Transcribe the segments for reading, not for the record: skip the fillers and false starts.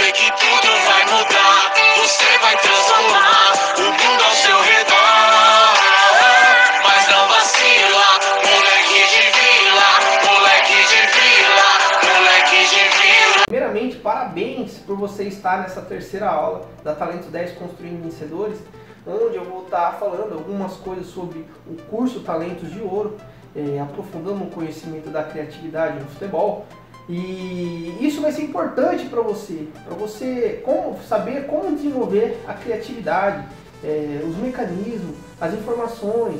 sei que tudo vai mudar, você vai transformar o mundo ao seu redor. Mas não vacila, moleque de vila, moleque de vila, moleque de vila. Primeiramente, parabéns por você estar nessa terceira aula da Talento 10 Construindo Vencedores, onde eu vou estar falando algumas coisas sobre o curso Talentos de Ouro, aprofundando o conhecimento da criatividade no futebol. E isso vai ser importante para você saber como desenvolver a criatividade, os mecanismos, as informações,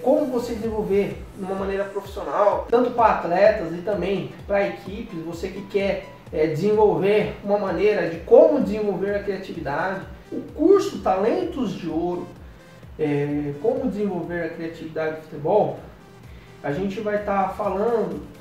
como você desenvolver de uma maneira profissional, tanto para atletas e também para equipes, você que quer desenvolver uma maneira de como desenvolver a criatividade. O curso Talentos de Ouro, como desenvolver a criatividade do futebol, a gente vai estar falando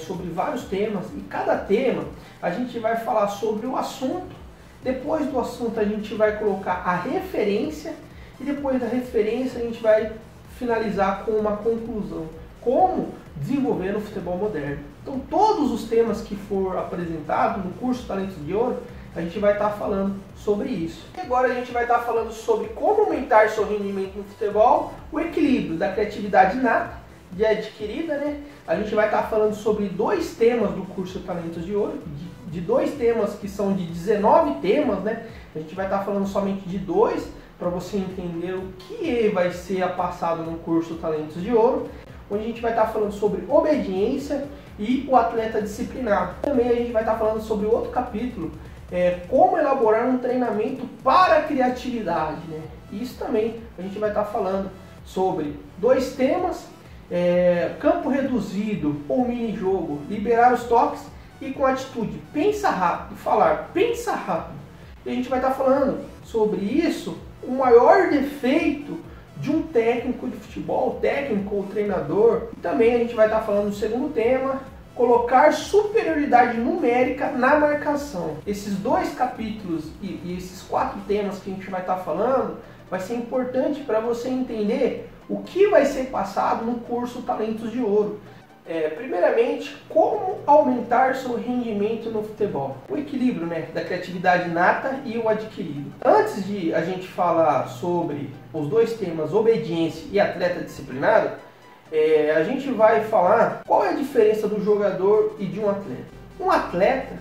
sobre vários temas, e cada tema a gente vai falar sobre o assunto. Depois do assunto a gente vai colocar a referência, e depois da referência a gente vai finalizar com uma conclusão: como desenvolver o futebol moderno. Então todos os temas que for apresentado no curso Talentos de Ouro, a gente vai estar falando sobre isso. E agora a gente vai estar falando sobre como aumentar seu rendimento no futebol, o equilíbrio da criatividade inata e adquirida, né? A gente vai estar falando sobre 2 temas do curso Talentos de Ouro, de 2 temas que são de 19 temas, né? A gente vai estar falando somente de 2, para você entender o que vai ser passado no curso Talentos de Ouro, onde a gente vai estar falando sobre obediência e o atleta disciplinado. Também a gente vai estar falando sobre outro capítulo, como elaborar um treinamento para a criatividade, né? Isso também a gente vai estar falando sobre 2 temas, campo reduzido ou mini-jogo, liberar os toques e com atitude, pensa rápido, falar, pensa rápido. E a gente vai estar falando sobre isso, o maior defeito de um técnico de futebol, técnico ou treinador. E também a gente vai estar falando do segundo tema, colocar superioridade numérica na marcação. Esses 2 capítulos e esses 4 temas que a gente vai estar falando, vai ser importante para você entender o que vai ser passado no curso Talentos de Ouro. Primeiramente, como aumentar seu rendimento no futebol. O equilíbrio, né, da criatividade inata e o adquirido. Antes de a gente falar sobre os 2 temas, obediência e atleta disciplinado, a gente vai falar qual é a diferença do jogador e de um atleta. Um atleta,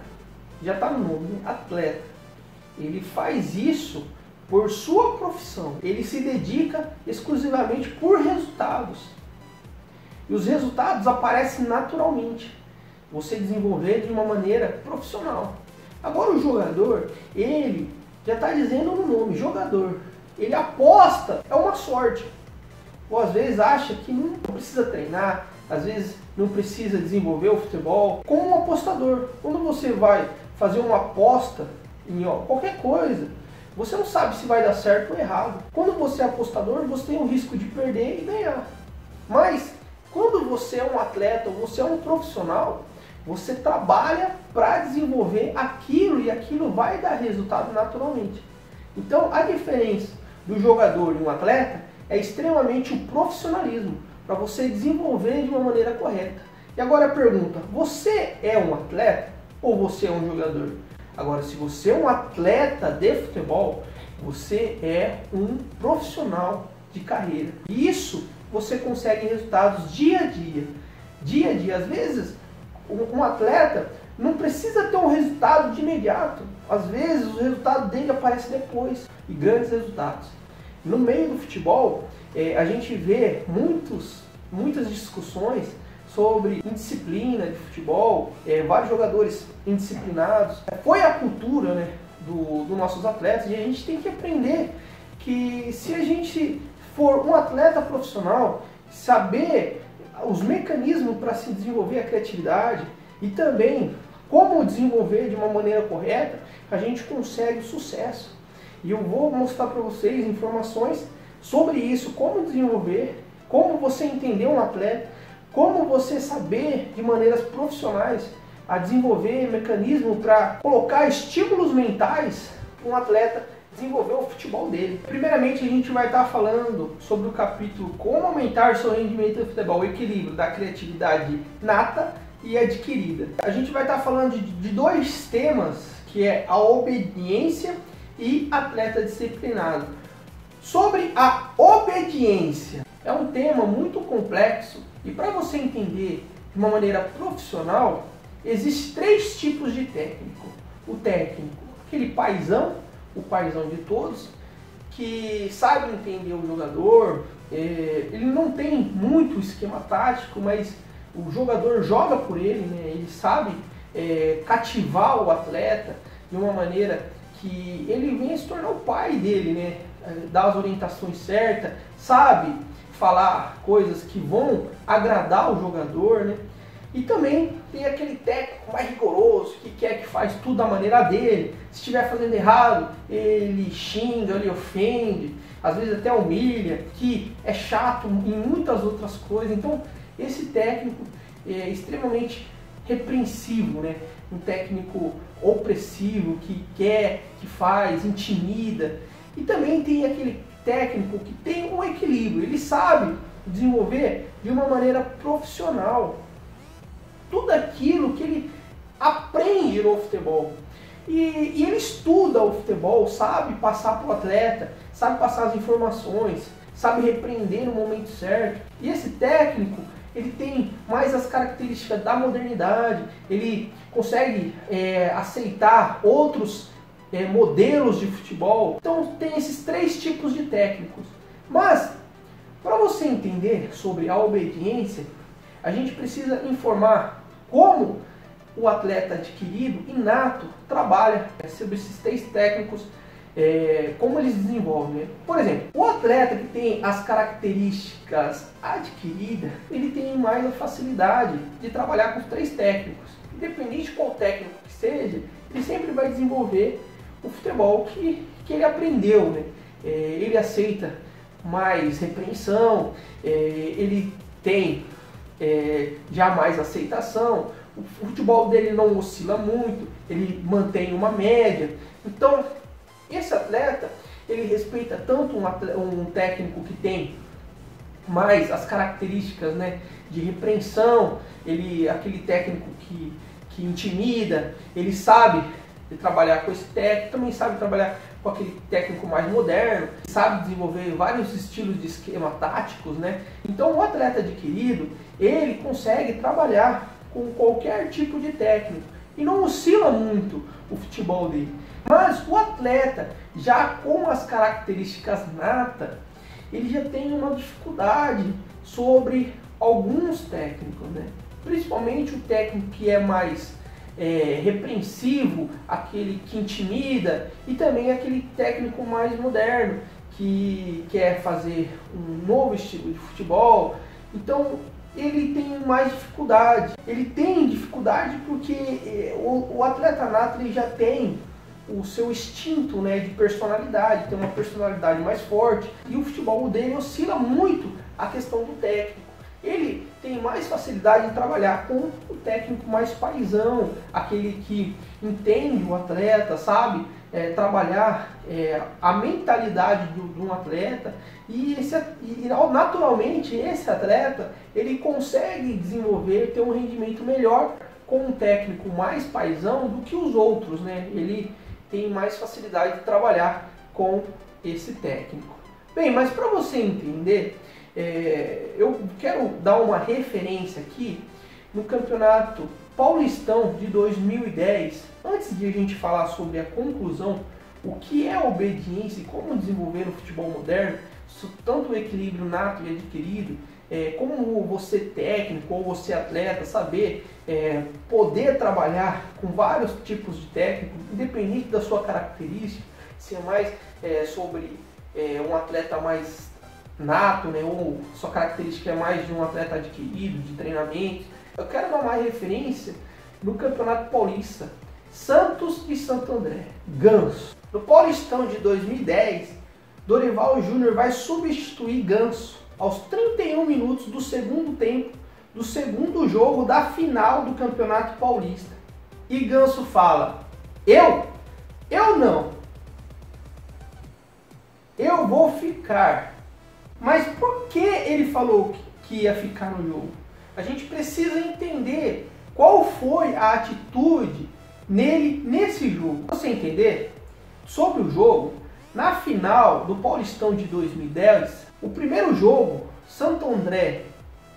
já está no nome, né? Atleta. Ele faz isso por sua profissão. Ele se dedica exclusivamente por resultados. E os resultados aparecem naturalmente. Você desenvolver de uma maneira profissional. Agora o jogador, ele já está dizendo no nome, jogador. Ele aposta, é uma sorte. Ou às vezes acha que não precisa treinar, às vezes não precisa desenvolver o futebol. Como um apostador, quando você vai fazer uma aposta em qualquer coisa, você não sabe se vai dar certo ou errado. Quando você é apostador, você tem o risco de perder e ganhar. Mas quando você é um atleta, ou você é um profissional, você trabalha para desenvolver aquilo e aquilo vai dar resultado naturalmente. Então a diferença do jogador e um atleta é extremamente o profissionalismo, para você desenvolver de uma maneira correta. E agora a pergunta, você é um atleta ou você é um jogador? Agora, se você é um atleta de futebol, você é um profissional de carreira. E isso você consegue resultados dia a dia. Dia a dia. Às vezes, um atleta não precisa ter um resultado de imediato. Às vezes, o resultado dele aparece depois. E grandes resultados. No meio do futebol, a gente vê muitas discussões sobre indisciplina de futebol, vários jogadores indisciplinados. Foi a cultura, né, dos nossos atletas, e a gente tem que aprender que se a gente for um atleta profissional, saber os mecanismos para se desenvolver a criatividade e também como desenvolver de uma maneira correta, a gente consegue sucesso. E eu vou mostrar para vocês informações sobre isso, como desenvolver, como você entender um atleta, como você saber de maneiras profissionais a desenvolver mecanismo para colocar estímulos mentais para um atleta desenvolver o futebol dele. Primeiramente, a gente vai estar falando sobre o capítulo como aumentar seu rendimento no futebol, o equilíbrio da criatividade nata e adquirida. A gente vai estar falando de 2 temas que é a obediência e atleta disciplinado. Sobre a obediência, é um tema muito complexo e para você entender de uma maneira profissional, existem 3 tipos de técnico. O técnico, aquele paizão, o paizão de todos, que sabe entender o jogador, ele não tem muito esquema tático, mas o jogador joga por ele, né? Ele sabe cativar o atleta de uma maneira que ele venha se tornar o pai dele, né? Dar as orientações certas, sabe falar coisas que vão agradar o jogador, né? E também tem aquele técnico mais rigoroso, que quer que faz tudo da maneira dele. Se estiver fazendo errado, ele xinga, ele ofende, às vezes até humilha, que é chato em muitas outras coisas. Então, esse técnico é extremamente repreensivo, né? Um técnico opressivo, que quer, que faz, intimida. E também tem aquele técnico que tem um equilíbrio, ele sabe desenvolver de uma maneira profissional tudo aquilo que ele aprende no futebol. E ele estuda o futebol, sabe passar para o atleta, sabe passar as informações, sabe repreender no momento certo. E esse técnico, ele tem mais as características da modernidade, ele consegue aceitar outros modelos de futebol. Então tem esses 3 tipos de técnicos. Mas, para você entender sobre a obediência, a gente precisa informar como o atleta adquirido, inato, trabalha sobre esses 3 técnicos, como eles desenvolvem, né? Por exemplo, o atleta que tem as características adquiridas, ele tem mais a facilidade de trabalhar com os 3 técnicos. Independente de qual técnico que seja, ele sempre vai desenvolver o futebol que ele aprendeu, né? Ele aceita mais repreensão, ele tem já mais aceitação, o futebol dele não oscila muito, ele mantém uma média. Então, esse atleta, ele respeita tanto um técnico que tem mais as características, né, de repreensão, aquele técnico que intimida, ele sabe trabalhar com esse técnico, também sabe trabalhar com aquele técnico mais moderno, sabe desenvolver vários estilos de esquema táticos, né? Então o atleta adquirido, ele consegue trabalhar com qualquer tipo de técnico e não oscila muito o futebol dele. Mas o atleta, já com as características natas, ele já tem uma dificuldade sobre alguns técnicos, né? Principalmente o técnico que é mais repreensivo, aquele que intimida, e também aquele técnico mais moderno que quer fazer um novo estilo de futebol. Então ele tem mais dificuldade. Ele tem dificuldade porque o atleta nato ele já tem o seu instinto, né, de personalidade, tem uma personalidade mais forte, e o futebol dele oscila muito a questão do técnico. Ele tem mais facilidade em trabalhar com o técnico mais paizão, aquele que entende o atleta, sabe trabalhar a mentalidade de um atleta, e naturalmente esse atleta ele consegue desenvolver, ter um rendimento melhor com um técnico mais paizão do que os outros, né? Ele tem mais facilidade de trabalhar com esse técnico. Bem, mas para você entender, eu quero dar uma referência aqui no Campeonato Paulistão de 2010. Antes de a gente falar sobre a conclusão, o que é obediência e como desenvolver no futebol moderno, tanto o equilíbrio nato e adquirido, como você técnico ou você atleta saber poder trabalhar com vários tipos de técnico, independente da sua característica, se é mais sobre um atleta mais nato, né, ou sua característica é mais de um atleta adquirido, de treinamento. Eu quero dar uma referência no Campeonato Paulista, Santos e Santo André, Ganso. No Paulistão de 2010, Dorival Júnior vai substituir Ganso aos 31 minutos do segundo tempo do segundo jogo da final do Campeonato Paulista. E Ganso fala: Eu não. Eu vou ficar. Mas por que ele falou que ia ficar no jogo? A gente precisa entender qual foi a atitude nesse jogo. Pra você entender sobre o jogo, na final do Paulistão de 2010, o primeiro jogo, Santo André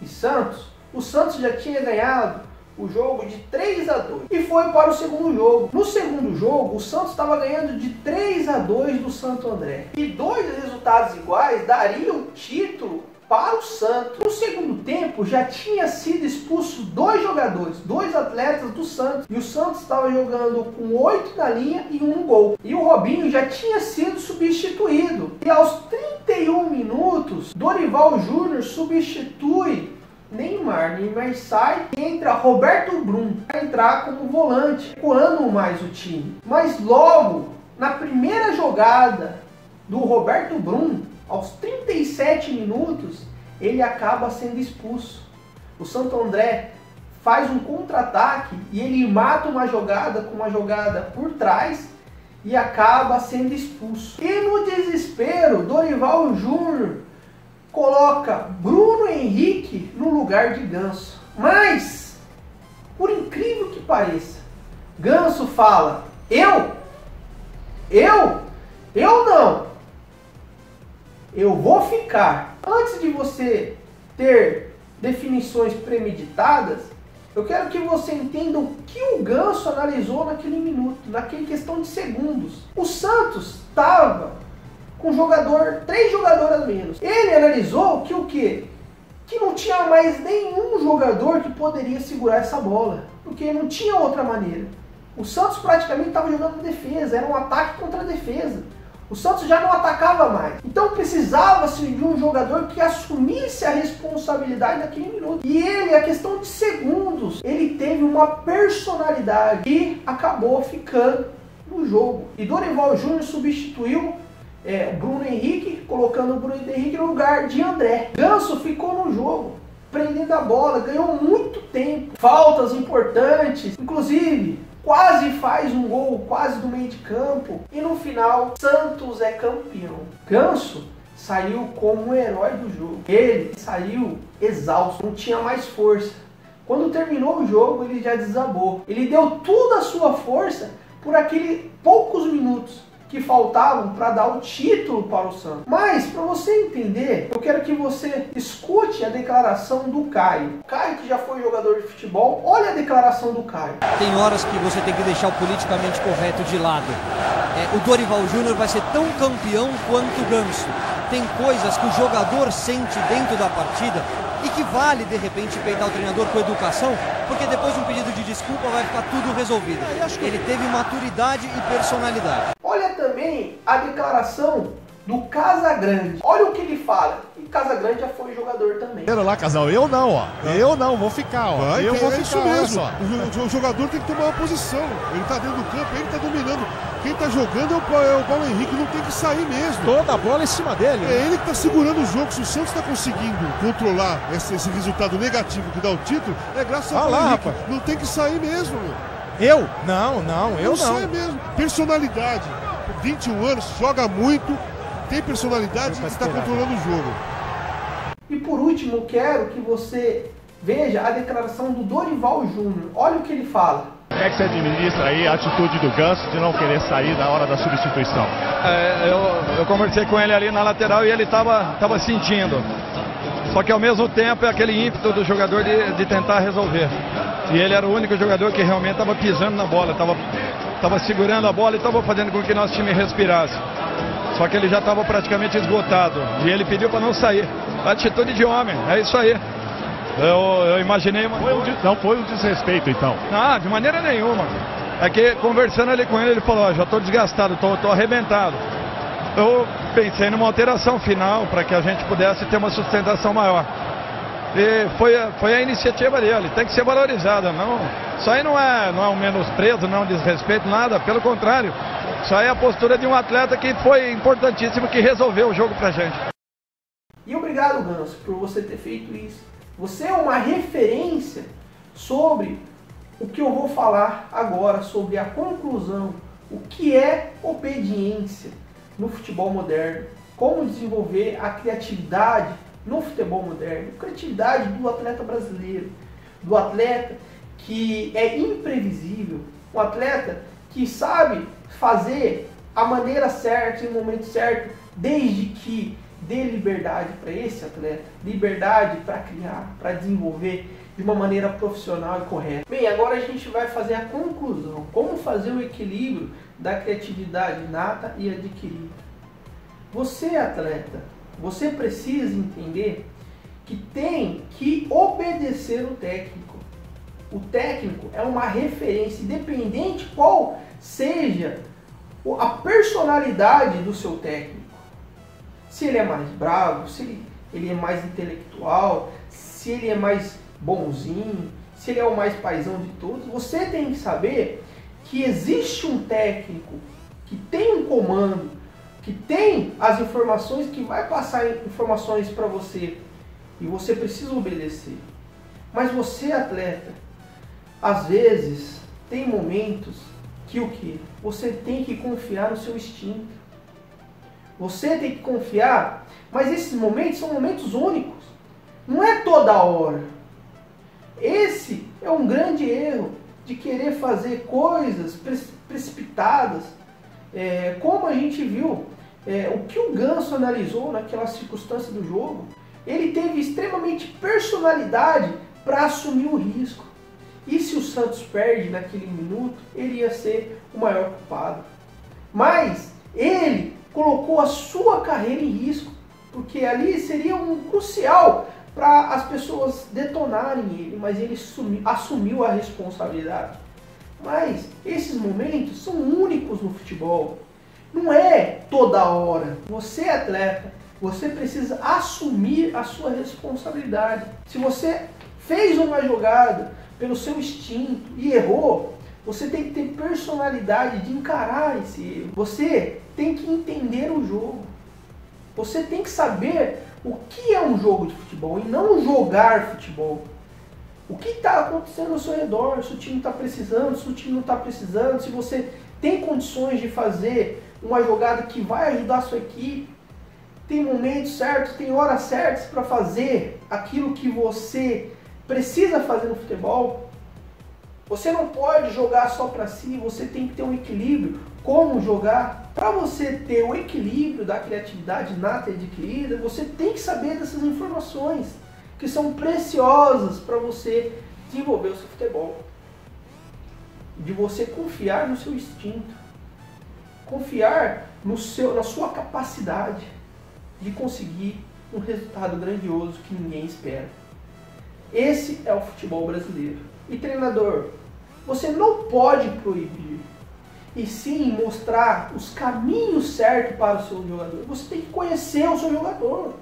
e Santos, o Santos já tinha ganhado o jogo de 3-2 e foi para o segundo jogo. No segundo jogo, o Santos estava ganhando de 3-2 do Santo André. E dois resultados iguais dariam o título para o Santos. No segundo tempo, já tinha sido expulso dois jogadores, dois atletas do Santos. E o Santos estava jogando com 8 na linha e 1 no gol. E o Robinho já tinha sido substituído. E aos 31 minutos, Dorival Júnior substitui Neymar sai e entra Roberto Brum para entrar como volante, recuando mais o time. Mas logo, na primeira jogada do Roberto Brum, aos 37 minutos, ele acaba sendo expulso. O Santo André faz um contra-ataque e ele mata uma jogada com uma jogada por trás e acaba sendo expulso. E no desespero, Dorival Júnior coloca Bruno Henrique no lugar de Ganso. Mas, por incrível que pareça, Ganso fala: Eu não. Eu vou ficar. Antes de você ter definições premeditadas, eu quero que você entenda o que o Ganso analisou naquele minuto, naquela questão de segundos. O Santos estava com três jogadores a menos. Ele analisou que o quê? Que não tinha mais nenhum jogador que poderia segurar essa bola, porque não tinha outra maneira. O Santos praticamente estava jogando defesa, era um ataque contra a defesa. O Santos já não atacava mais. Então precisava-se de um jogador que assumisse a responsabilidade naquele minuto. E ele, a questão de segundos, ele teve uma personalidade e acabou ficando no jogo. E Dorival Júnior substituiu Bruno Henrique, colocando o Bruno Henrique no lugar de André. Ganso ficou no jogo, prendendo a bola, ganhou muito tempo, faltas importantes, inclusive quase faz um gol, quase do meio de campo, e no final Santos é campeão. Ganso saiu como o herói do jogo. Ele saiu exausto, não tinha mais força. Quando terminou o jogo, ele já desabou. Ele deu toda a sua força por aqueles poucos minutos que faltavam para dar o título para o Santos. Mas, para você entender, eu quero que você escute a declaração do Caio. Caio, que já foi jogador de futebol, olha a declaração do Caio. Tem horas que você tem que deixar o politicamente correto de lado. O Dorival Júnior vai ser tão campeão quanto o Ganso. Tem coisas que o jogador sente dentro da partida e que vale, de repente, peitar o treinador com educação, porque depois de um pedido de desculpa vai ficar tudo resolvido. Ele teve maturidade e personalidade. Olha também a declaração do Casagrande. Olha o que ele fala. E Casagrande já foi jogador também. Pera lá, Casal, eu não, ó. Eu não, vou ficar, ó. Vai, eu vou ficar, isso mesmo. Só. O jogador tem que tomar uma posição. Ele tá dentro do campo, ele tá dominando. Quem tá jogando é o Paulo Henrique, não tem que sair mesmo. Toda a bola em cima dele. É ele que tá segurando o jogo. Se o Santos tá conseguindo controlar esse resultado negativo que dá o título, é graças ao Paulo Henrique. Rapaz. Não tem que sair mesmo, meu. Eu? Não, eu não. Sai mesmo. Personalidade. 21 anos, joga muito, tem personalidade e está controlando o jogo. E por último, quero que você veja a declaração do Dorival Júnior. Olha o que ele fala. Como é que você administra aí a atitude do Ganso de não querer sair na hora da substituição? Eu conversei com ele ali na lateral e ele estava sentindo. Só que ao mesmo tempo é aquele ímpeto do jogador de tentar resolver. E ele era o único jogador que realmente estava pisando na bola, estava segurando a bola e estava fazendo com que nosso time respirasse. Só que ele já estava praticamente esgotado. E ele pediu para não sair. Atitude de homem, é isso aí. Eu imaginei uma... Não foi um desrespeito, então? Não, de maneira nenhuma. É que conversando ali com ele falou, já estou desgastado, estou arrebentado. Eu pensei numa alteração final para que a gente pudesse ter uma sustentação maior. E foi a iniciativa dele, tem que ser valorizada. Não, isso aí não é um menosprezo, não é um desrespeito, nada, pelo contrário. Isso aí é a postura de um atleta que foi importantíssimo, que resolveu o jogo pra gente. E obrigado, Ganso, por você ter feito isso. Você é uma referência sobre o que eu vou falar agora, sobre a conclusão, o que é obediência no futebol moderno, como desenvolver a criatividade no futebol moderno, a criatividade do atleta brasileiro, do atleta que é imprevisível, um atleta que sabe fazer a maneira certa, em momento certo, desde que dê liberdade para esse atleta, liberdade para criar, para desenvolver de uma maneira profissional e correta. Bem, agora a gente vai fazer a conclusão. Como fazer o equilíbrio da criatividade inata e adquirida. Você, atleta, você precisa entender que tem que obedecer o técnico. O técnico é uma referência, independente qual seja a personalidade do seu técnico. Se ele é mais bravo, se ele é mais intelectual, se ele é mais bonzinho, se ele é o mais paizão de todos, você tem que saber que existe um técnico que tem um comando, que tem as informações, que vai passar informações para você e você precisa obedecer. Mas você, atleta, às vezes tem momentos que o quê? Você tem que confiar no seu instinto. Você tem que confiar, mas esses momentos são momentos únicos. Não é toda hora. Esse é um grande erro de querer fazer coisas precipitadas, como a gente viu, o que o Ganso analisou naquela circunstância do jogo. Ele teve extremamente personalidade para assumir o risco. E se o Santos perde naquele minuto, ele ia ser o maior culpado. Mas ele colocou a sua carreira em risco, porque ali seria um crucial para as pessoas detonarem ele, mas ele assumiu a responsabilidade. Mas esses momentos são únicos no futebol. Não é toda hora. Você, atleta, você precisa assumir a sua responsabilidade. Se você fez uma jogada pelo seu instinto e errou, você tem que ter personalidade de encarar esse erro. Você tem que entender o jogo. Você tem que saber o que é um jogo de futebol e não jogar futebol. O que está acontecendo ao seu redor, se o time está precisando, se o time não está precisando, se você tem condições de fazer uma jogada que vai ajudar a sua equipe. Tem momentos certos, tem horas certas para fazer aquilo que você precisa fazer no futebol. Você não pode jogar só para si, você tem que ter um equilíbrio. Como jogar? Para você ter o equilíbrio da criatividade inata e adquirida, você tem que saber dessas informações que são preciosas para você desenvolver o seu futebol. De você confiar no seu instinto, confiar na sua capacidade de conseguir um resultado grandioso que ninguém espera. Esse é o futebol brasileiro. E treinador, você não pode proibir, e sim mostrar os caminhos certos para o seu jogador. Você tem que conhecer o seu jogador.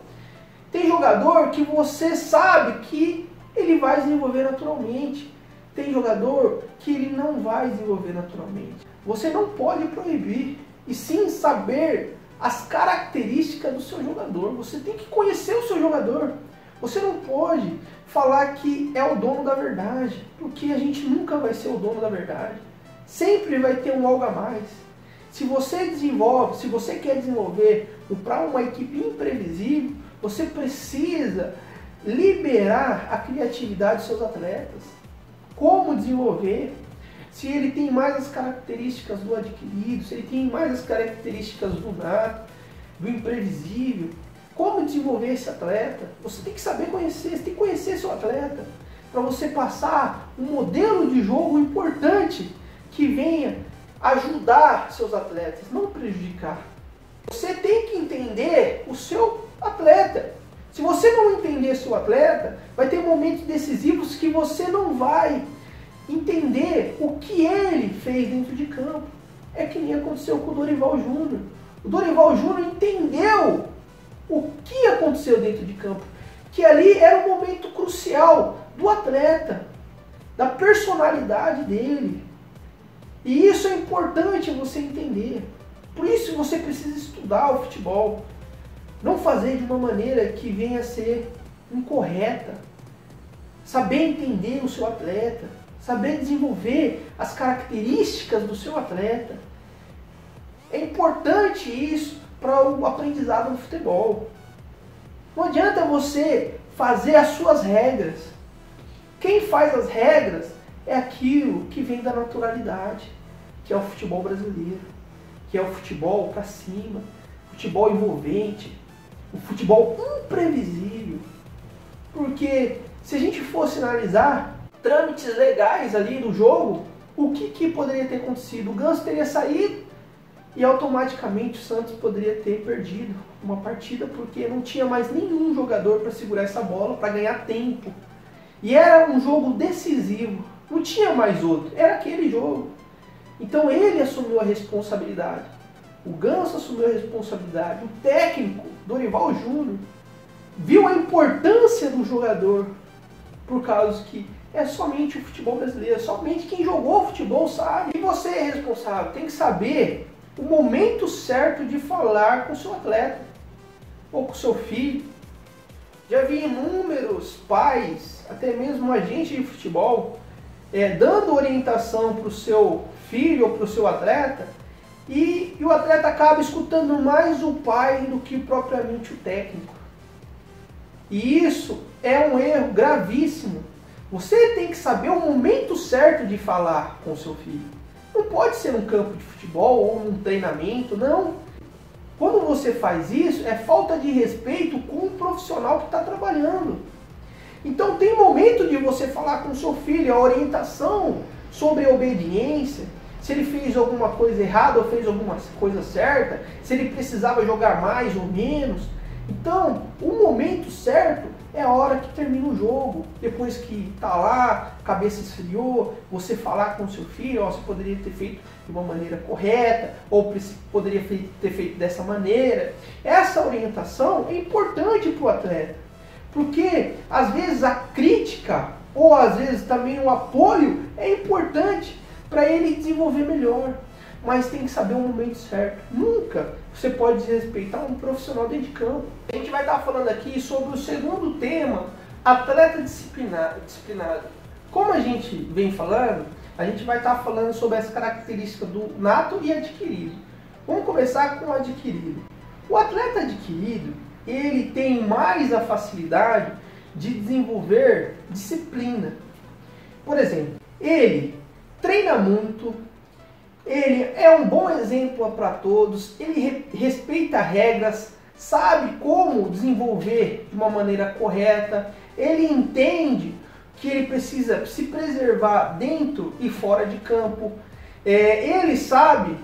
Tem jogador que você sabe que ele vai desenvolver naturalmente. Tem jogador que ele não vai desenvolver naturalmente. Você não pode proibir, e sim saber as características do seu jogador. Você tem que conhecer o seu jogador. Você não pode falar que é o dono da verdade, porque a gente nunca vai ser o dono da verdade. Sempre vai ter um algo a mais. Se você quer desenvolver para uma equipe imprevisível, você precisa liberar a criatividade dos seus atletas. Como desenvolver? Se ele tem mais as características do adquirido, se ele tem mais as características do nato, do imprevisível, como desenvolver esse atleta? Você tem que saber conhecer, você tem que conhecer seu atleta, para você passar um modelo de jogo importante que venha ajudar seus atletas, não prejudicar. Você tem que entender o seu atleta. Se você não entender seu atleta, vai ter momentos decisivos que você não vai entender o que ele fez dentro de campo. É que nem aconteceu com o Dorival Júnior. O Dorival Júnior entendeu o que aconteceu dentro de campo, que ali era um momento crucial do atleta, da personalidade dele. E isso é importante você entender. Por isso você precisa estudar o futebol. Não fazer de uma maneira que venha a ser incorreta. Saber entender o seu atleta. Saber desenvolver as características do seu atleta. É importante isso para o aprendizado no futebol. Não adianta você fazer as suas regras. Quem faz as regras é aquilo que vem da naturalidade, que é o futebol brasileiro, que é o futebol para cima, futebol envolvente, o futebol imprevisível. Porque se a gente fosse analisar trâmites legais ali do jogo, o que poderia ter acontecido? O Ganso teria saído e automaticamente o Santos poderia ter perdido uma partida, porque não tinha mais nenhum jogador para segurar essa bola, para ganhar tempo. E era um jogo decisivo, não tinha mais outro, era aquele jogo. Então ele assumiu a responsabilidade, o Ganso assumiu a responsabilidade, o técnico, Dorival Júnior, viu a importância do jogador, por causa que é somente o futebol brasileiro, somente quem jogou futebol sabe. E você é responsável, tem que saber o momento certo de falar com o seu atleta ou com o seu filho. Já vi inúmeros pais, até mesmo agentes de futebol, dando orientação para o seu filho ou para o seu atleta, e o atleta acaba escutando mais o pai do que propriamente o técnico. E isso é um erro gravíssimo. Você tem que saber o momento certo de falar com o seu filho. Não pode ser num campo de futebol ou num treinamento, não. Quando você faz isso, é falta de respeito com o profissional que está trabalhando. Então tem momento de você falar com o seu filho, a orientação sobre a obediência, se ele fez alguma coisa errada ou fez alguma coisa certa, se ele precisava jogar mais ou menos. Então, o momento certo é a hora que termina o jogo. Depois que tá lá, a cabeça esfriou, você falar com o seu filho, ó, você poderia ter feito de uma maneira correta, ou poderia ter feito dessa maneira. Essa orientação é importante para o atleta, porque às vezes a crítica, ou às vezes também o apoio, é importante para ele desenvolver melhor. Mas tem que saber o momento certo. Nunca você pode desrespeitar um profissional dentro de campo. A gente vai estar falando aqui sobre o segundo tema, atleta disciplinado. Como a gente vem falando, a gente vai estar falando sobre as características do nato e adquirido. Vamos começar com o adquirido. O atleta adquirido, ele tem mais a facilidade de desenvolver disciplina. Por exemplo, ele treina muito, ele é um bom exemplo para todos, ele respeita regras, sabe como desenvolver de uma maneira correta, ele entende que ele precisa se preservar dentro e fora de campo, ele sabe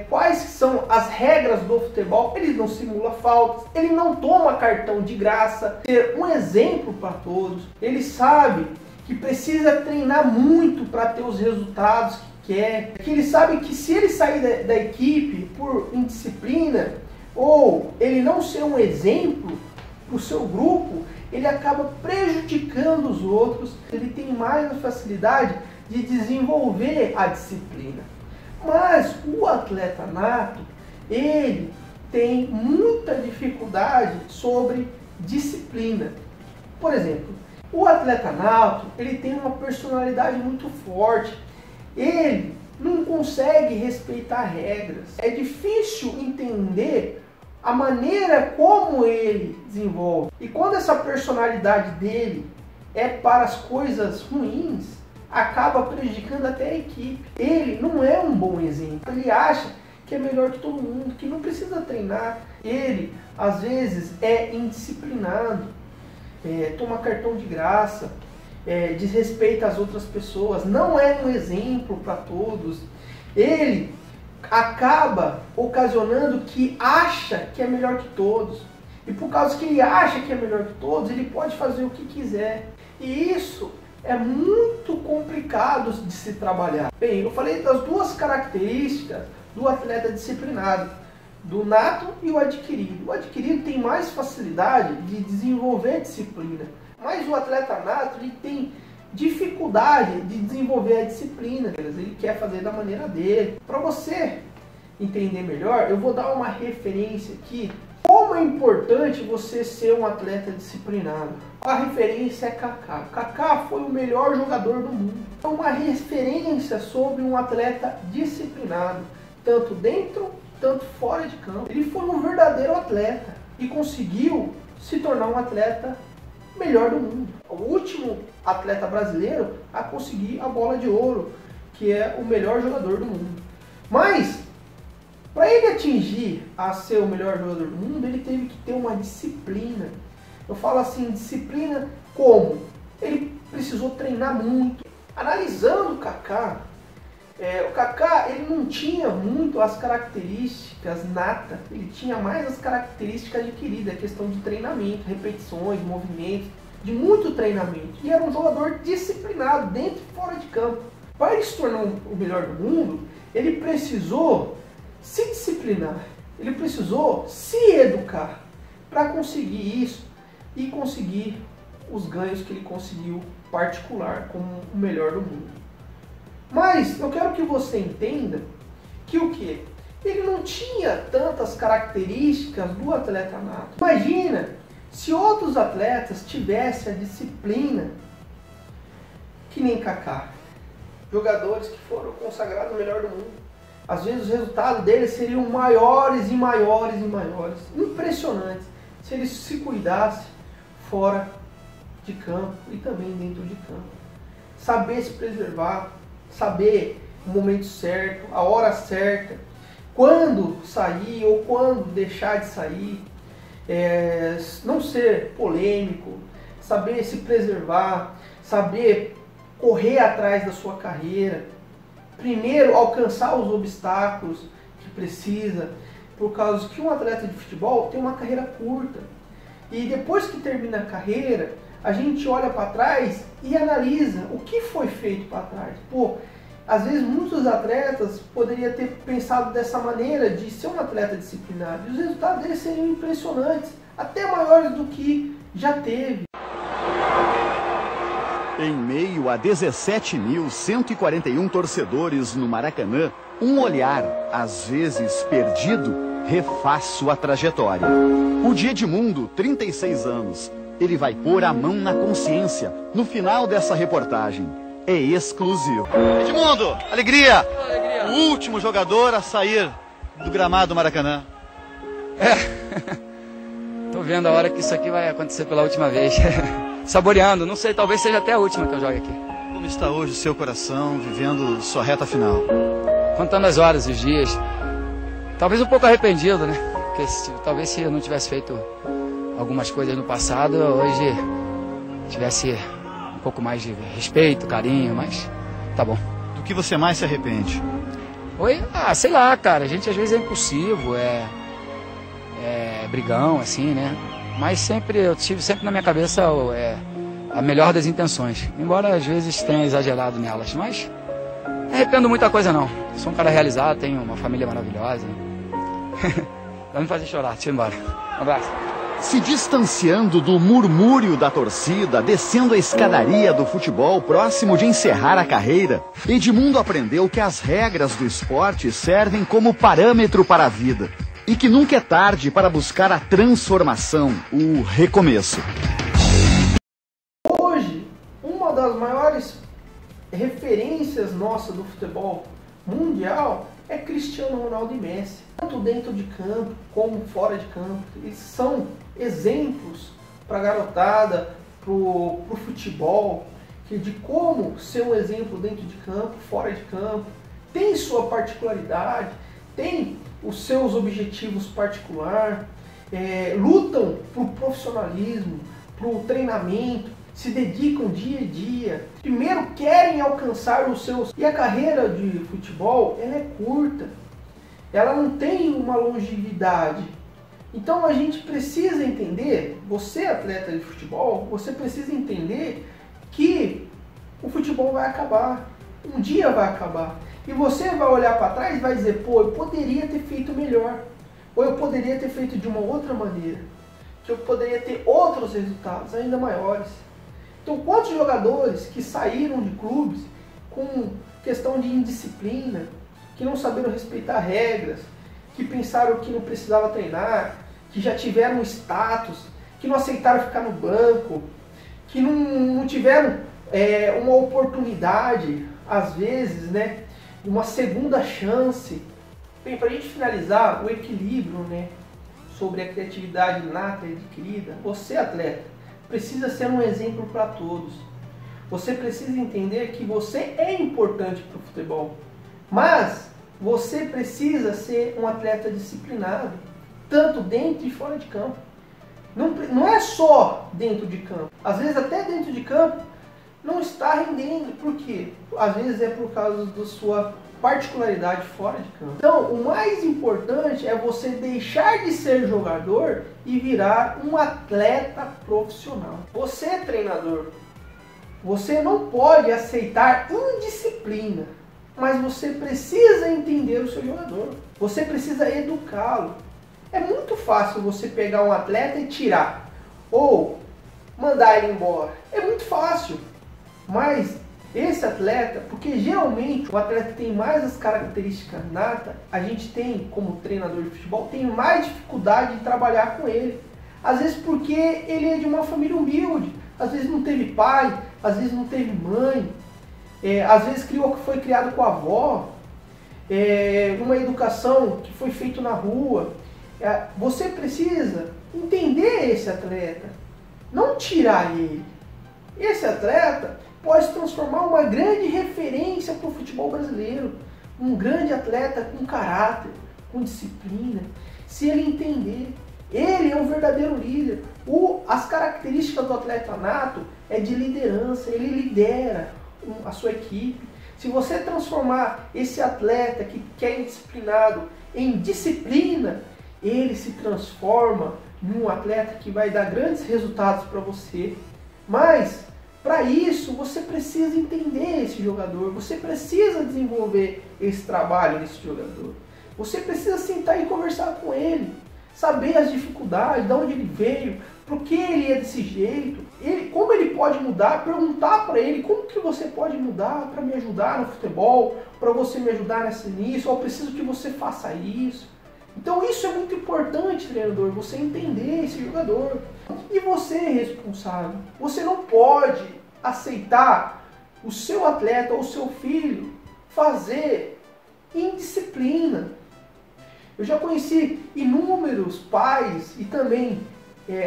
quais são as regras do futebol, ele não simula faltas, ele não toma cartão de graça, ser um exemplo para todos, ele sabe que precisa treinar muito para ter os resultados que ele sabe que se ele sair da equipe por indisciplina, ou ele não ser um exemplo para o seu grupo, ele acaba prejudicando os outros, ele tem mais a facilidade de desenvolver a disciplina. Mas o atleta nato, ele tem muita dificuldade sobre disciplina. Por exemplo, o atleta nato, ele tem uma personalidade muito forte, ele não consegue respeitar regras. É difícil entender a maneira como ele desenvolve. E quando essa personalidade dele é para as coisas ruins, acaba prejudicando até a equipe. Ele não é um bom exemplo. Ele acha que é melhor que todo mundo, que não precisa treinar. Ele, às vezes, é indisciplinado, toma cartão de graça, desrespeita as outras pessoas, não é um exemplo para todos. Ele acaba ocasionando que acha que é melhor que todos. E por causa que ele acha que é melhor que todos, ele pode fazer o que quiser. E isso é muito complicado de se trabalhar. Bem, eu falei das duas características do atleta disciplinado, do nato e o adquirido. O adquirido tem mais facilidade de desenvolver disciplina, mas o atleta nato ele tem dificuldade de desenvolver a disciplina. Ele quer fazer da maneira dele. Para você entender melhor, eu vou dar uma referência aqui. Como é importante você ser um atleta disciplinado. A referência é Kaká. Kaká foi o melhor jogador do mundo. É uma referência sobre um atleta disciplinado, tanto dentro, tanto fora de campo. Ele foi um verdadeiro atleta e conseguiu se tornar um atleta melhor do mundo. O último atleta brasileiro a conseguir a bola de ouro, que é o melhor jogador do mundo. Mas, para ele atingir a ser o melhor jogador do mundo, ele teve que ter uma disciplina. Eu falo assim, disciplina como? Ele precisou treinar muito. Analisando o Kaká, o Kaká ele não tinha muito as características natas, ele tinha mais as características adquiridas, a questão de treinamento, repetições, movimentos, de muito treinamento. E era um jogador disciplinado, dentro e fora de campo. Para ele se tornar o melhor do mundo, ele precisou se disciplinar, ele precisou se educar para conseguir isso e conseguir os ganhos que ele conseguiu particular como o melhor do mundo. Mas eu quero que você entenda que o quê? Ele não tinha tantas características do atleta nato. Imagina se outros atletas tivessem a disciplina que nem Kaká. Jogadores que foram consagrados o melhor do mundo. Às vezes os resultados deles seriam maiores e maiores e maiores. Impressionantes. Se eles se cuidassem fora de campo e também dentro de campo. Saber se preservar, saber o momento certo, a hora certa, quando sair ou quando deixar de sair, não ser polêmico, saber se preservar, saber correr atrás da sua carreira, primeiro alcançar os obstáculos que precisa, por causa que um atleta de futebol tem uma carreira curta. E depois que termina a carreira, a gente olha para trás e analisa o que foi feito para trás. Pô, às vezes muitos atletas poderiam ter pensado dessa maneira de ser um atleta disciplinado. E os resultados deles seriam impressionantes, até maiores do que já teve. Em meio a 17.141 torcedores no Maracanã, um olhar, às vezes perdido, refaz sua trajetória. O de Edmundo, 36 anos. Ele vai pôr a mão na consciência no final dessa reportagem. É exclusivo. Edmundo, alegria! O último jogador a sair do gramado do Maracanã. Tô vendo a hora que isso aqui vai acontecer pela última vez. Saboreando, não sei, talvez seja até a última que eu jogue aqui. Como está hoje o seu coração, vivendo sua reta final? Contando as horas, os dias. Talvez um pouco arrependido, né? Porque talvez se eu não tivesse feito algumas coisas no passado, hoje tivesse um pouco mais de respeito, carinho, mas tá bom. Do que você mais se arrepende? Oi? Sei lá, cara, a gente às vezes é impulsivo, brigão, assim, né? Mas eu tive sempre na minha cabeça a melhor das intenções, embora às vezes tenha exagerado nelas, mas não arrependo muita coisa não. Sou um cara realizado, tenho uma família maravilhosa. Vai me fazer chorar, deixa eu ir embora. Um abraço. Se distanciando do murmúrio da torcida, descendo a escadaria do futebol próximo de encerrar a carreira, Edmundo aprendeu que as regras do esporte servem como parâmetro para a vida e que nunca é tarde para buscar a transformação, o recomeço. Hoje, uma das maiores referências nossas do futebol mundial é Cristiano Ronaldo e Messi. Tanto dentro de campo como fora de campo. Eles são exemplos para a garotada, para o futebol, de como ser um exemplo dentro de campo, fora de campo. Tem sua particularidade, tem os seus objetivos particulares, lutam para o profissionalismo, para o treinamento, se dedicam dia a dia. Primeiro querem alcançar os seus... E a carreira de futebol, ela é curta. Ela não tem uma longevidade. Então a gente precisa entender, você atleta de futebol, você precisa entender que o futebol vai acabar. Um dia vai acabar. E você vai olhar para trás e vai dizer, pô, eu poderia ter feito melhor. Ou eu poderia ter feito de uma outra maneira. Que eu poderia ter outros resultados ainda maiores. Então, quantos jogadores que saíram de clubes com questão de indisciplina, que não saberam respeitar regras, que pensaram que não precisava treinar, que já tiveram status, que não aceitaram ficar no banco, que não tiveram uma oportunidade, às vezes, né, uma segunda chance. Bem, para a gente finalizar, o equilíbrio, né, sobre a criatividade inata e adquirida, você, atleta, precisa ser um exemplo para todos. Você precisa entender que você é importante para o futebol, mas você precisa ser um atleta disciplinado, tanto dentro e fora de campo. Não é só dentro de campo. Às vezes até dentro de campo não está rendendo. Por quê? Às vezes é por causa da sua particularidade fora de campo. Então, o mais importante é você deixar de ser jogador e virar um atleta profissional. Você é treinador. Você não pode aceitar indisciplina, mas você precisa entender o seu jogador. Você precisa educá-lo. É muito fácil você pegar um atleta e tirar, ou mandar ele embora. É muito fácil. Mas esse atleta, porque geralmente o atleta que tem mais as características natas, a gente tem, como treinador de futebol, tem mais dificuldade de trabalhar com ele. Às vezes porque ele é de uma família humilde, às vezes não teve pai, às vezes não teve mãe, às vezes foi criado com a avó, numa educação que foi feita na rua. Você precisa entender esse atleta, não tirar ele. Esse atleta pode se transformar uma grande referência para o futebol brasileiro, um grande atleta com caráter, com disciplina, se ele entender. Ele é um verdadeiro líder. As características do atleta nato é de liderança, ele lidera a sua equipe. Se você transformar esse atleta que é indisciplinado em disciplina, ele se transforma em um atleta que vai dar grandes resultados para você. Mas, para isso, você precisa entender esse jogador, você precisa desenvolver esse trabalho nesse jogador. Você precisa sentar e conversar com ele, saber as dificuldades, de onde ele veio, por que ele é desse jeito, como ele pode mudar, perguntar para ele como que você pode mudar para me ajudar no futebol, para você me ajudar nisso, eu preciso que você faça isso. Então isso é muito importante, treinador, você entender esse jogador. E você é responsável. Você não pode aceitar o seu atleta ou o seu filho fazer indisciplina. Eu já conheci inúmeros pais e também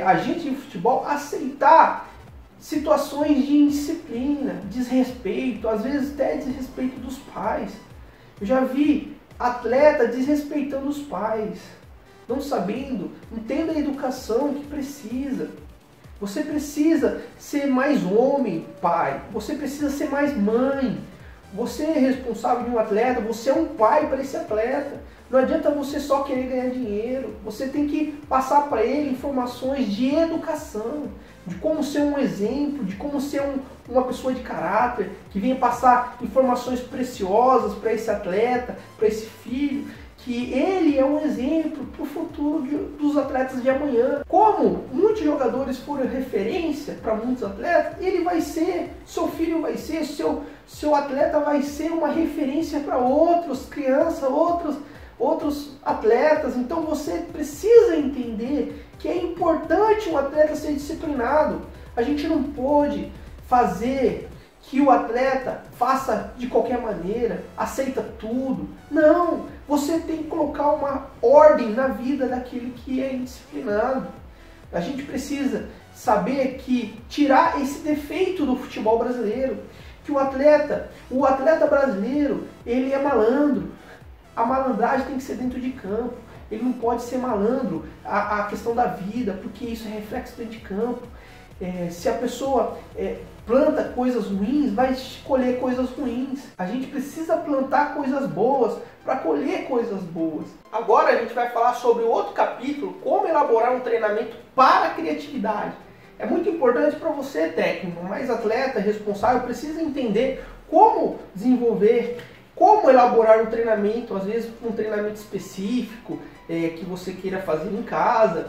agentes de futebol aceitar situações de indisciplina, desrespeito, às vezes até desrespeito dos pais. Eu já vi atleta desrespeitando os pais, não sabendo, não tendo a educação que precisa. Você precisa ser mais homem, pai. Você precisa ser mais mãe. Você é responsável de um atleta, você é um pai para esse atleta. Não adianta você só querer ganhar dinheiro. Você tem que passar para ele informações de educação, de como ser um exemplo, de como ser uma pessoa de caráter, que venha passar informações preciosas para esse atleta, para esse filho, que ele é um exemplo para o futuro dos atletas de amanhã. Como muitos jogadores foram referência para muitos atletas, ele vai ser, seu filho vai ser, seu atleta vai ser uma referência para outras crianças, outros atletas. Então você precisa entender que é importante um atleta ser disciplinado. A gente não pode fazer que o atleta faça de qualquer maneira, aceita tudo. Não, você tem que colocar uma ordem na vida daquele que é indisciplinado. A gente precisa saber que tirar esse defeito do futebol brasileiro, que o atleta brasileiro, ele é malandro. A malandragem tem que ser dentro de campo. Ele não pode ser malandro, a questão da vida, porque isso é reflexo dentro de campo. Se a pessoa planta coisas ruins, vai colher coisas ruins. A gente precisa plantar coisas boas para colher coisas boas. Agora a gente vai falar sobre outro capítulo, como elaborar um treinamento para a criatividade. É muito importante para você, técnico, mais atleta, responsável, precisa entender como desenvolver, como elaborar um treinamento, às vezes um treinamento específico que você queira fazer em casa.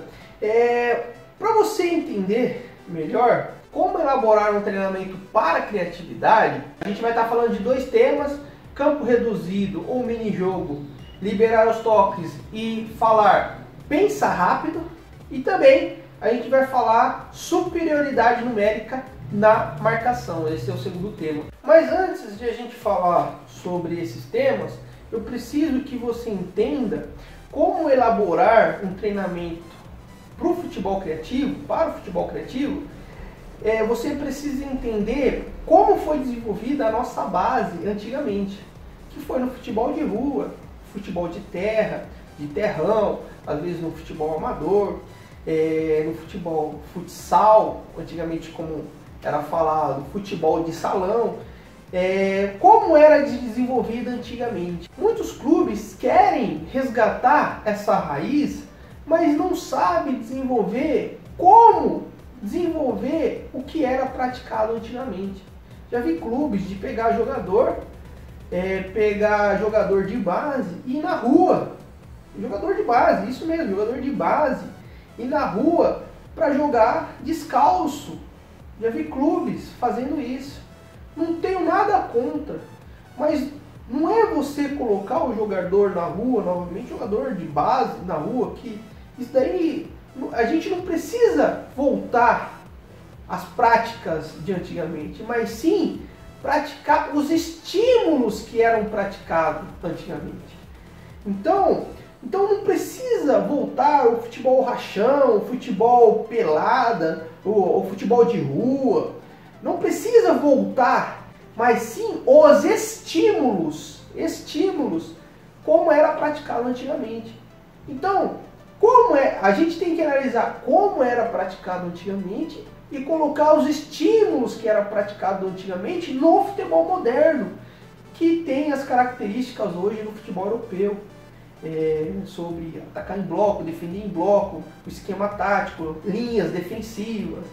Para você entender melhor como elaborar um treinamento para a criatividade, a gente vai estar falando de dois temas: campo reduzido ou mini-jogo, liberar os toques e falar pensa rápido, e também a gente vai falar superioridade numérica na marcação. Esse é o segundo tema. Mas antes de a gente falar sobre esses temas, eu preciso que você entenda como elaborar um treinamento para o futebol criativo, você precisa entender como foi desenvolvida a nossa base antigamente, que foi no futebol de rua, futebol de terra, de terrão, às vezes no futebol amador, no futebol futsal, antigamente como era falado, futebol de salão, como era desenvolvida antigamente. Muitos clubes querem resgatar essa raiz, mas não sabem desenvolver como desenvolver o que era praticado antigamente. Já vi clubes de pegar jogador de base e ir na rua. Jogador de base, isso mesmo, jogador de base, ir na rua para jogar descalço. Já vi clubes fazendo isso. Não tenho nada contra, mas não é você colocar o jogador na rua, novamente, jogador de base na rua, que isso daí, a gente não precisa voltar às práticas de antigamente, mas sim praticar os estímulos que eram praticados antigamente. Então não precisa voltar ao futebol rachão, futebol pelada, o futebol de rua. Não precisa voltar, mas sim os estímulos como era praticado antigamente. Então, a gente tem que analisar como era praticado antigamente e colocar os estímulos que era praticado antigamente no futebol moderno, que tem as características hoje no futebol europeu, sobre atacar em bloco, defender em bloco, o esquema tático, linhas defensivas,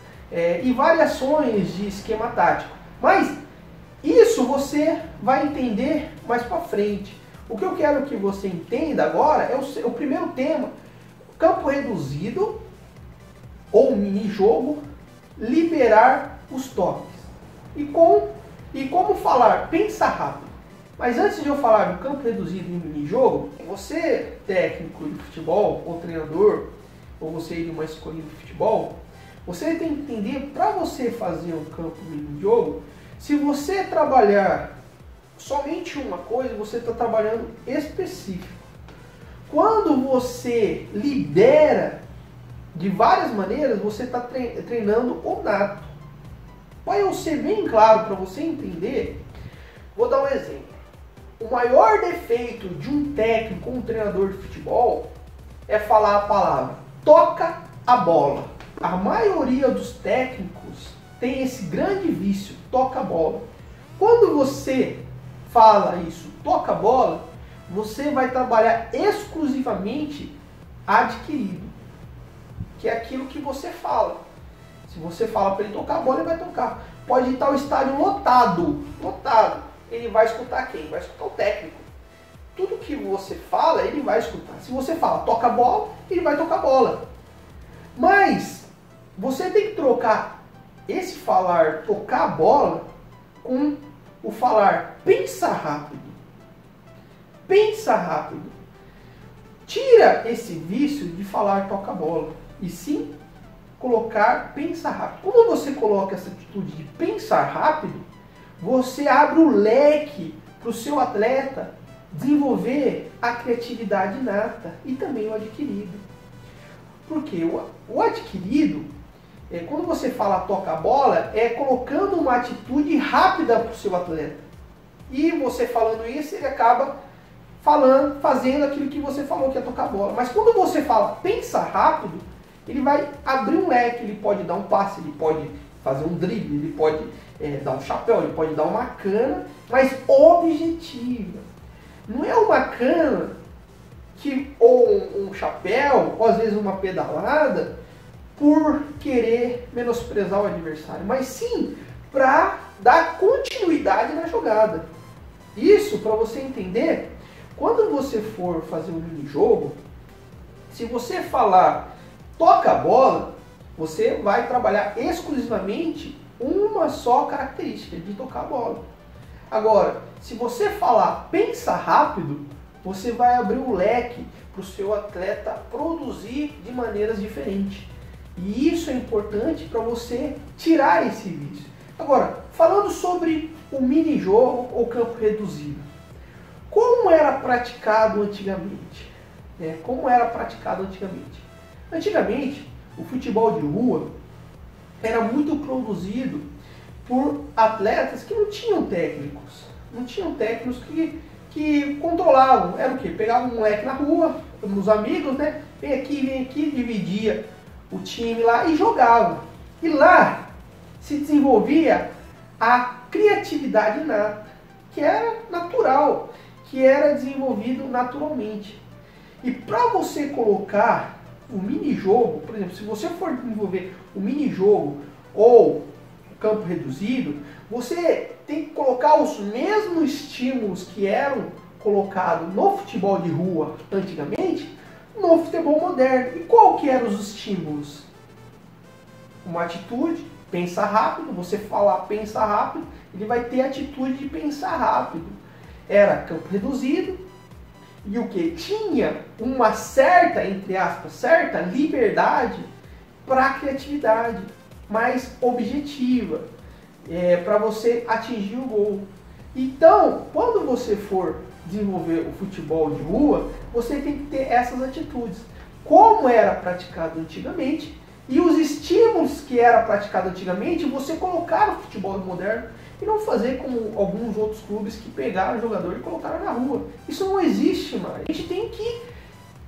e variações de esquema tático. Mas isso você vai entender mais para frente. O que eu quero que você entenda agora é o primeiro tema: campo reduzido ou mini-jogo, liberar os toques. E como falar, pensa rápido. Mas antes de eu falar do campo reduzido e mini-jogo, você, técnico de futebol, ou treinador, ou você de uma escolinha de futebol, você tem que entender, para você fazer um campo mini-jogo, se você trabalhar somente uma coisa, você está trabalhando específico. Quando você libera de várias maneiras, você está treinando o nato. Para eu ser bem claro, para você entender, vou dar um exemplo. O maior defeito de um técnico, um treinador de futebol, é falar a palavra toca a bola. A maioria dos técnicos tem esse grande vício, toca a bola. Quando você fala isso, toca a bola, você vai trabalhar exclusivamente adquirido, que é aquilo que você fala. Se você fala para ele tocar a bola, ele vai tocar. Pode estar o estádio lotado. Ele vai escutar quem? Vai escutar o técnico. Tudo que você fala, ele vai escutar. Se você fala toca a bola, ele vai tocar a bola. Mas você tem que trocar esse falar tocar a bola com o falar pensa rápido. Pensa rápido. Tira esse vício de falar toca a bola e sim colocar pensa rápido. Quando você coloca essa atitude de pensar rápido, você abre o leque para o seu atleta desenvolver a criatividade inata e também o adquirido. Porque o adquirido, quando você fala toca a bola, é colocando uma atitude rápida para o seu atleta. E você falando isso, ele acaba fazendo aquilo que você falou, que é tocar a bola. Mas quando você fala pensa rápido, ele vai abrir um leque, ele pode dar um passe, ele pode fazer um drible, ele pode dar um chapéu, ele pode dar uma cana, mas objetiva. Não é uma cana ou um chapéu, ou às vezes uma pedalada, por querer menosprezar o adversário, mas sim para dar continuidade na jogada. Isso, para você entender, quando você for fazer um mini-jogo, se você falar toca a bola, você vai trabalhar exclusivamente uma só característica, de tocar a bola. Agora, se você falar pensa rápido, você vai abrir um leque para o seu atleta produzir de maneiras diferentes. E isso é importante para você tirar esse vício. Agora, falando sobre o mini-jogo ou campo reduzido. Como era praticado antigamente? Como era praticado antigamente? Antigamente, o futebol de rua era muito produzido por atletas que não tinham técnicos. Não tinham técnicos que controlavam. Era o quê? Pegava um moleque na rua, nos amigos, né? Vem aqui, dividia o time lá e jogava. E lá se desenvolvia a criatividade inata, que era natural, que era desenvolvido naturalmente. E para você colocar o mini-jogo, por exemplo, se você for desenvolver o mini-jogo ou o campo reduzido, você tem que colocar os mesmos estímulos que eram colocados no futebol de rua antigamente, no futebol moderno. E qual que eram os estímulos? Uma atitude, pensar rápido, você falar pensar rápido, ele vai ter a atitude de pensar rápido. Era campo reduzido e o que? Tinha uma certa, entre aspas, certa liberdade para a criatividade, mais objetiva, para você atingir o gol. Então, quando você for desenvolver o futebol de rua, você tem que ter essas atitudes, como era praticado antigamente, e os estímulos que era praticado antigamente, você colocar no futebol moderno e não fazer como alguns outros clubes que pegaram o jogador e colocaram na rua. Isso não existe mais. A gente tem que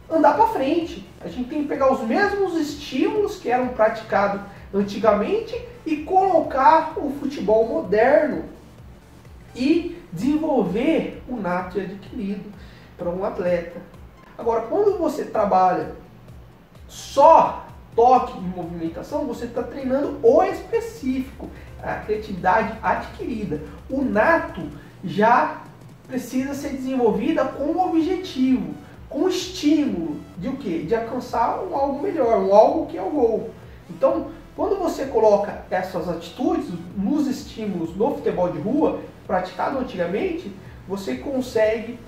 andar para frente. A gente tem que pegar os mesmos estímulos que eram praticados antigamente e colocar o futebol moderno e desenvolver o nato e adquirido para um atleta. Agora, quando você trabalha só toque e movimentação, você está treinando o específico, a criatividade adquirida. O nato já precisa ser desenvolvida com um objetivo, com um estímulo de o quê? De alcançar um algo melhor, um algo que é o gol. Então, quando você coloca essas atitudes nos estímulos no futebol de rua, praticado antigamente, você consegue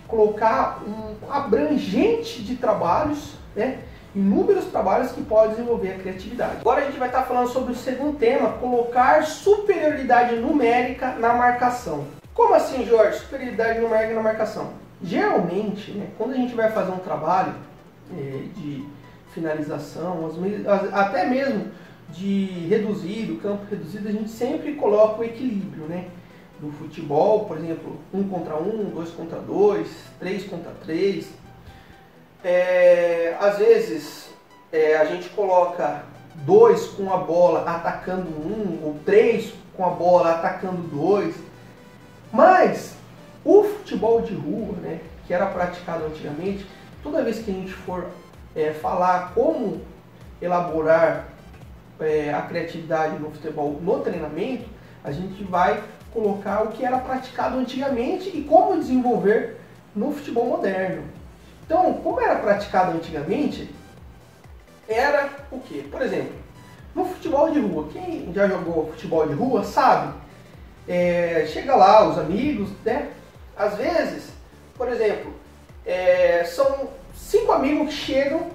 colocar um abrangente de trabalhos, né? Inúmeros trabalhos que podem desenvolver a criatividade. Agora a gente vai estar falando sobre o segundo tema, colocar superioridade numérica na marcação. Como assim, Jorge? Superioridade numérica na marcação? Geralmente, né, quando a gente vai fazer um trabalho de finalização, até mesmo de reduzido, campo reduzido, a gente sempre coloca o equilíbrio, né? Do futebol, por exemplo, 1 contra 1, 2 contra 2, 3 contra 3. Às vezes a gente coloca 2 com a bola atacando 1, ou 3 com a bola atacando 2. Mas o futebol de rua, né, que era praticado antigamente, toda vez que a gente for falar como elaborar a criatividade no futebol, no treinamento, a gente vai colocar o que era praticado antigamente e como desenvolver no futebol moderno. Então, como era praticado antigamente, era o quê? Por exemplo, no futebol de rua, quem já jogou futebol de rua sabe, chega lá os amigos, né? Às vezes, por exemplo, são 5 amigos que chegam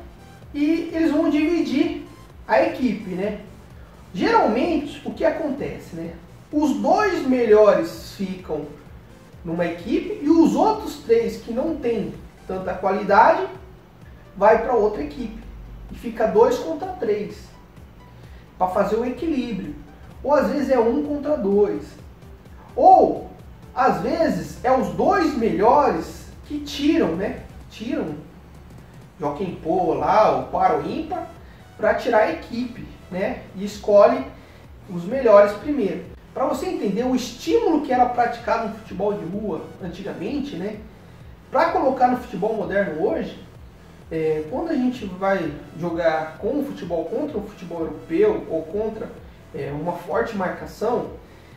e eles vão dividir a equipe, né? Geralmente, o que acontece, né? Os 2 melhores ficam numa equipe e os outros 3 que não têm tanta qualidade vai para outra equipe e fica 2 contra 3 para fazer o equilíbrio. Ou às vezes é 1 contra 2, ou às vezes é os 2 melhores que tiram, né? Tiram joquem pô lá, o par ou ímpar, para tirar a equipe, né? E escolhe os melhores primeiro. Para você entender o estímulo que era praticado no futebol de rua antigamente, né? Para colocar no futebol moderno hoje, quando a gente vai jogar com o futebol contra o futebol europeu ou contra uma forte marcação,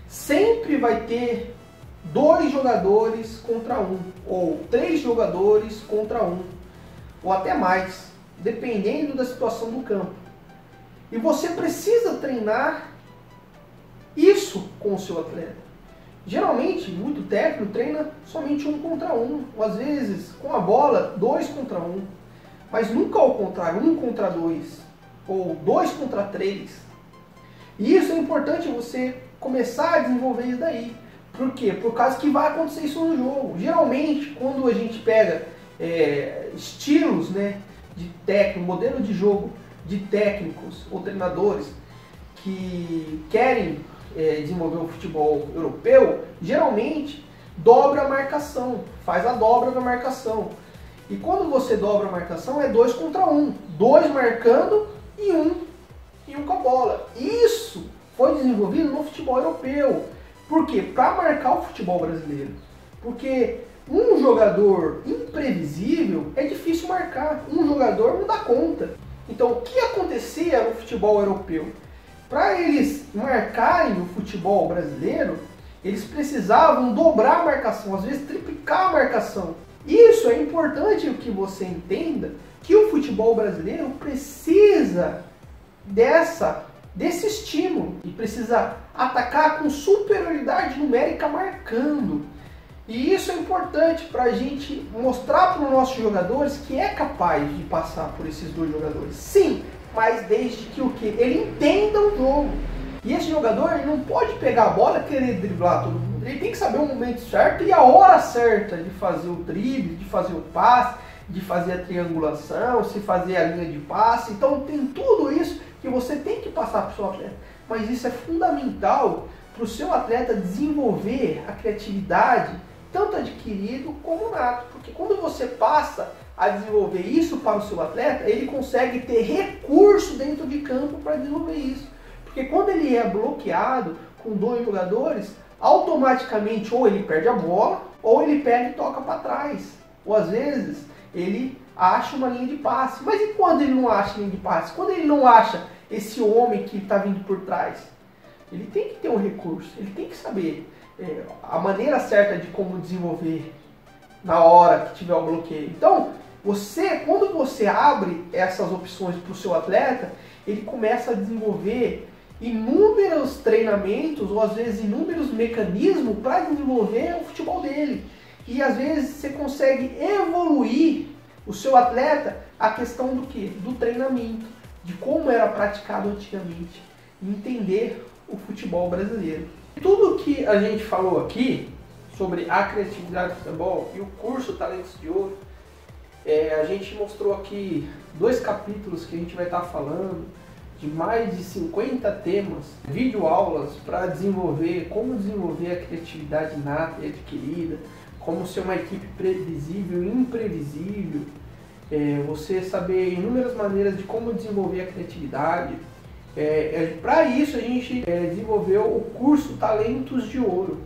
sempre vai ter 2 jogadores contra 1, ou 3 jogadores contra 1, ou até mais, dependendo da situação do campo. E você precisa treinar isso com o seu atleta. Geralmente, muito técnico treina somente 1 contra 1, ou às vezes com a bola 2 contra 1, mas nunca ao contrário, 1 contra 2, ou 2 contra 3. E isso é importante você começar a desenvolver isso daí. Por quê? Por causa que vai acontecer isso no jogo. Geralmente, quando a gente pega estilos, né, de técnico, modelo de jogo de técnicos ou treinadores que querem desenvolver o futebol europeu, geralmente dobra a marcação, faz a dobra da marcação. E quando você dobra a marcação é 2 contra 1, 2 marcando e um com a bola. Isso foi desenvolvido no futebol europeu. Por quê? Para marcar o futebol brasileiro. Porque um jogador imprevisível é difícil marcar, um jogador não dá conta. Então o que acontecia no futebol europeu? Para eles marcarem o futebol brasileiro, eles precisavam dobrar a marcação, às vezes triplicar a marcação. Isso é importante que você entenda que o futebol brasileiro precisa desse estímulo e precisa atacar com superioridade numérica marcando. E isso é importante para a gente mostrar para os nossos jogadores que é capaz de passar por esses dois jogadores. Sim, mas desde que o quê? Ele entenda o jogo. E esse jogador ele não pode pegar a bola e querer driblar todo mundo. Ele tem que saber o momento certo e a hora certa de fazer o drible, de fazer o passe, de fazer a triangulação, se fazer a linha de passe. Então tem tudo isso que você tem que passar para o seu atleta. Mas isso é fundamental para o seu atleta desenvolver a criatividade, tanto adquirido como nato. Porque quando você passa a desenvolver isso para o seu atleta, ele consegue ter recurso dentro de campo para desenvolver isso. Porque quando ele é bloqueado com 2 jogadores, automaticamente ou ele perde a bola, ou ele pega e toca para trás. Ou às vezes ele acha uma linha de passe. Mas e quando ele não acha linha de passe? Quando ele não acha esse homem que está vindo por trás? Ele tem que ter um recurso, ele tem que saber a maneira certa de como desenvolver na hora que tiver o bloqueio. Então, quando você abre essas opções para o seu atleta, ele começa a desenvolver inúmeros treinamentos ou às vezes inúmeros mecanismos para desenvolver o futebol dele. E às vezes você consegue evoluir o seu atleta a questão do quê? Do treinamento, de como era praticado antigamente, e entender o futebol brasileiro. Tudo que a gente falou aqui sobre a criatividade do futebol e o curso Talentos de Ouro, a gente mostrou aqui 2 capítulos que a gente vai estar falando de mais de 50 temas, videoaulas para desenvolver, como desenvolver a criatividade inata e adquirida, como ser uma equipe previsível e imprevisível, você saber inúmeras maneiras de como desenvolver a criatividade. Para isso a gente desenvolveu o curso Talentos de Ouro.